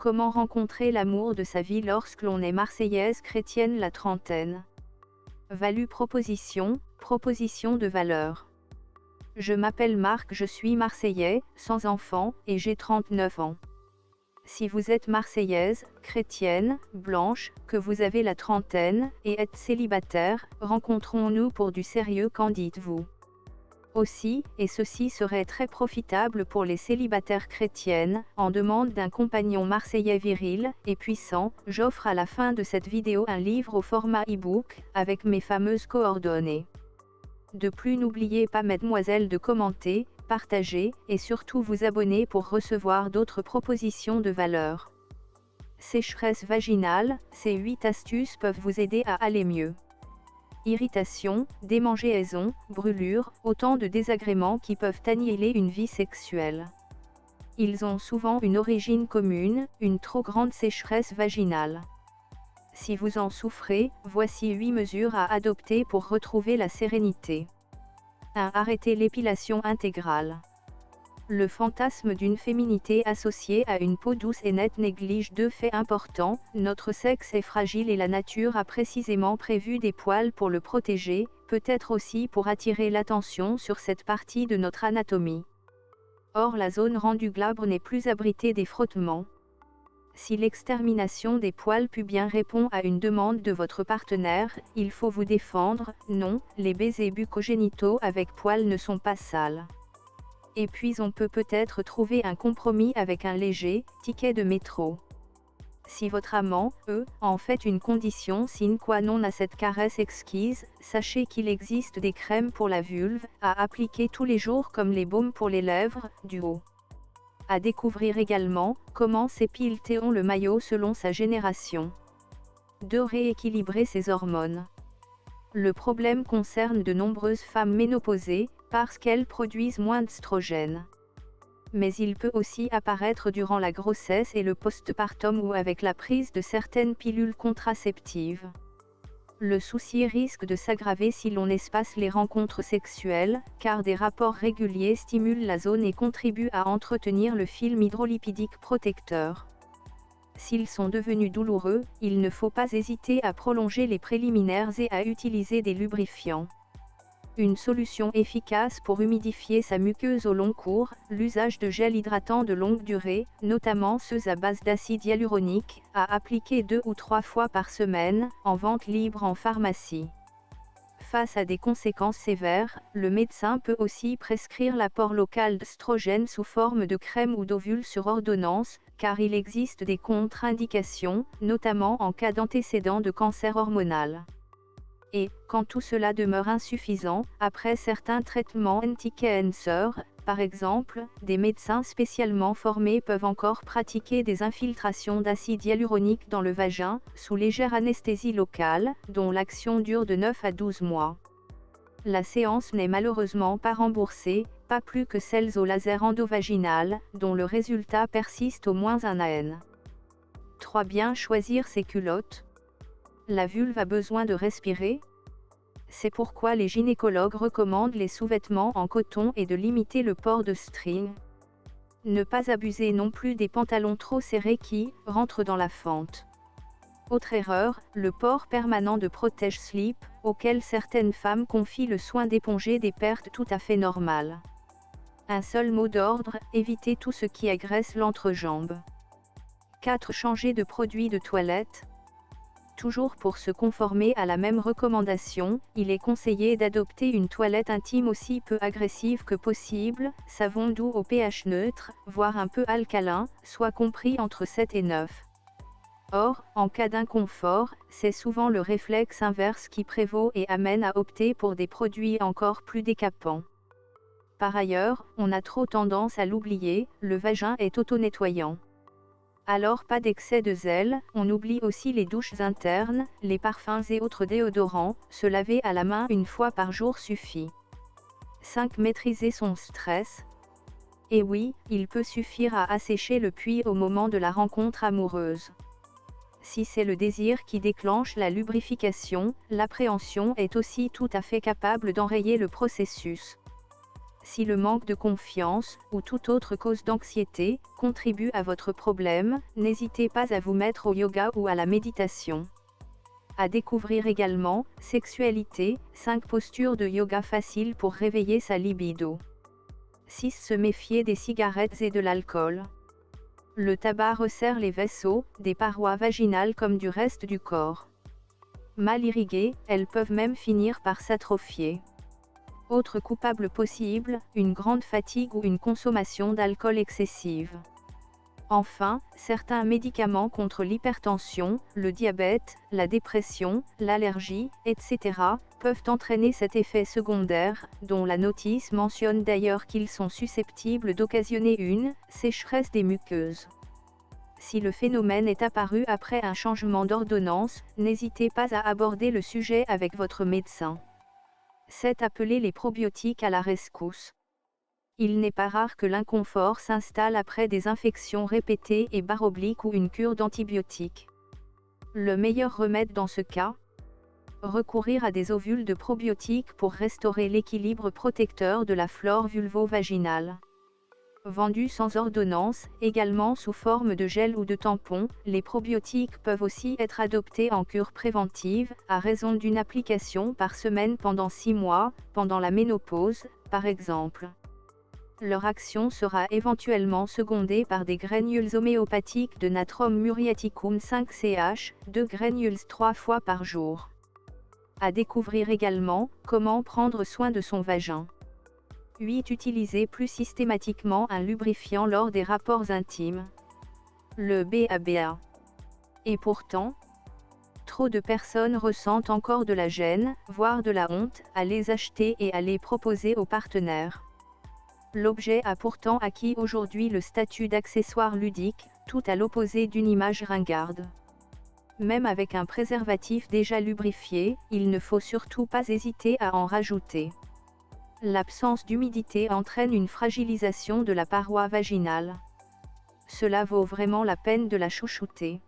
Comment rencontrer l'amour de sa vie lorsque l'on est marseillaise chrétienne la trentaine? Value proposition de valeur. Je m'appelle Marc, je suis marseillais, sans enfant, et j'ai 39 ans. Si vous êtes marseillaise, chrétienne, blanche, que vous avez la trentaine, et êtes célibataire, rencontrons-nous pour du sérieux, qu'en dites-vous? Aussi, et ceci serait très profitable pour les célibataires chrétiennes, en demande d'un compagnon marseillais viril et puissant, j'offre à la fin de cette vidéo un livre au format e-book, avec mes fameuses coordonnées. De plus, n'oubliez pas mademoiselle de commenter, partager, et surtout vous abonner pour recevoir d'autres propositions de valeur. Sécheresse vaginale, ces 8 astuces peuvent vous aider à aller mieux. Irritation, démangeaison, brûlure, autant de désagréments qui peuvent annihiler une vie sexuelle. Ils ont souvent une origine commune, une trop grande sécheresse vaginale. Si vous en souffrez, voici 8 mesures à adopter pour retrouver la sérénité. 1. Arrêtez l'épilation intégrale. Le fantasme d'une féminité associée à une peau douce et nette néglige 2 faits importants, notre sexe est fragile et la nature a précisément prévu des poils pour le protéger, peut-être aussi pour attirer l'attention sur cette partie de notre anatomie. Or la zone rendue glabre n'est plus abritée des frottements. Si l'extermination des poils pubiens répond à une demande de votre partenaire, il faut vous défendre, non, les baisers bucco-génitaux avec poils ne sont pas sales. Et puis on peut peut-être trouver un compromis avec un léger ticket de métro. Si votre amant, en fait une condition sine qua non à cette caresse exquise, sachez qu'il existe des crèmes pour la vulve, à appliquer tous les jours comme les baumes pour les lèvres, du haut. À découvrir également, comment s'épile-t-on le maillot selon sa génération. 2. Rééquilibrer ses hormones. Le problème concerne de nombreuses femmes ménopausées, parce qu'elles produisent moins d'œstrogènes. Mais il peut aussi apparaître durant la grossesse et le postpartum ou avec la prise de certaines pilules contraceptives. Le souci risque de s'aggraver si l'on espace les rencontres sexuelles, car des rapports réguliers stimulent la zone et contribuent à entretenir le film hydrolipidique protecteur. S'ils sont devenus douloureux, il ne faut pas hésiter à prolonger les préliminaires et à utiliser des lubrifiants. Une solution efficace pour humidifier sa muqueuse au long cours, l'usage de gels hydratants de longue durée, notamment ceux à base d'acide hyaluronique, à appliquer 2 ou 3 fois par semaine, en vente libre en pharmacie. Face à des conséquences sévères, le médecin peut aussi prescrire l'apport local d'œstrogène sous forme de crème ou d'ovule sur ordonnance, car il existe des contre-indications, notamment en cas d'antécédent de cancer hormonal. Et, quand tout cela demeure insuffisant, après certains traitements anti-cancer, par exemple, des médecins spécialement formés peuvent encore pratiquer des infiltrations d'acide hyaluronique dans le vagin, sous légère anesthésie locale, dont l'action dure de 9 à 12 mois. La séance n'est malheureusement pas remboursée, pas plus que celles au laser endovaginal, dont le résultat persiste au moins 1 an. 3. Bien choisir ses culottes. La vulve a besoin de respirer. C'est pourquoi les gynécologues recommandent les sous-vêtements en coton et de limiter le port de string. Ne pas abuser non plus des pantalons trop serrés qui rentrent dans la fente. Autre erreur, le port permanent de protège-slip, auquel certaines femmes confient le soin d'éponger des pertes tout à fait normales. Un seul mot d'ordre, évitez tout ce qui agresse l'entrejambe. 4. Changer de produit de toilette. Toujours pour se conformer à la même recommandation, il est conseillé d'adopter une toilette intime aussi peu agressive que possible, savon doux au pH neutre, voire un peu alcalin, soit compris entre 7 et 9. Or, en cas d'inconfort, c'est souvent le réflexe inverse qui prévaut et amène à opter pour des produits encore plus décapants. Par ailleurs, on a trop tendance à l'oublier, le vagin est auto-nettoyant. Alors pas d'excès de zèle, on oublie aussi les douches internes, les parfums et autres déodorants, se laver à la main 1 fois par jour suffit. 5. Maîtriser son stress. Et oui, il peut suffire à assécher le puits au moment de la rencontre amoureuse. Si c'est le désir qui déclenche la lubrification, l'appréhension est aussi tout à fait capable d'enrayer le processus. Si le manque de confiance, ou toute autre cause d'anxiété, contribue à votre problème, n'hésitez pas à vous mettre au yoga ou à la méditation. À découvrir également, sexualité, 5 postures de yoga faciles pour réveiller sa libido. 6. Se méfier des cigarettes et de l'alcool. Le tabac resserre les vaisseaux, des parois vaginales comme du reste du corps. Mal irriguées, elles peuvent même finir par s'atrophier. Autre coupable possible, une grande fatigue ou une consommation d'alcool excessive. Enfin, certains médicaments contre l'hypertension, le diabète, la dépression, l'allergie, etc., peuvent entraîner cet effet secondaire, dont la notice mentionne d'ailleurs qu'ils sont susceptibles d'occasionner une sécheresse des muqueuses. Si le phénomène est apparu après un changement d'ordonnance, n'hésitez pas à aborder le sujet avec votre médecin. 7. Appeler les probiotiques à la rescousse. Il n'est pas rare que l'inconfort s'installe après des infections répétées et / ou une cure d'antibiotiques. Le meilleur remède dans ce cas ? Recourir à des ovules de probiotiques pour restaurer l'équilibre protecteur de la flore vulvo-vaginale. Vendus sans ordonnance, également sous forme de gel ou de tampon, les probiotiques peuvent aussi être adoptés en cure préventive, à raison d'une application par semaine pendant 6 mois, pendant la ménopause, par exemple. Leur action sera éventuellement secondée par des granules homéopathiques de Natrum muriaticum 5CH, 2 granules 3 fois par jour. À découvrir également, comment prendre soin de son vagin. 8. Utiliser plus systématiquement un lubrifiant lors des rapports intimes. Le BABA. Et pourtant, trop de personnes ressentent encore de la gêne, voire de la honte, à les acheter et à les proposer aux partenaires. L'objet a pourtant acquis aujourd'hui le statut d'accessoire ludique, tout à l'opposé d'une image ringarde. Même avec un préservatif déjà lubrifié, il ne faut surtout pas hésiter à en rajouter. L'absence d'humidité entraîne une fragilisation de la paroi vaginale. Cela vaut vraiment la peine de la chouchouter.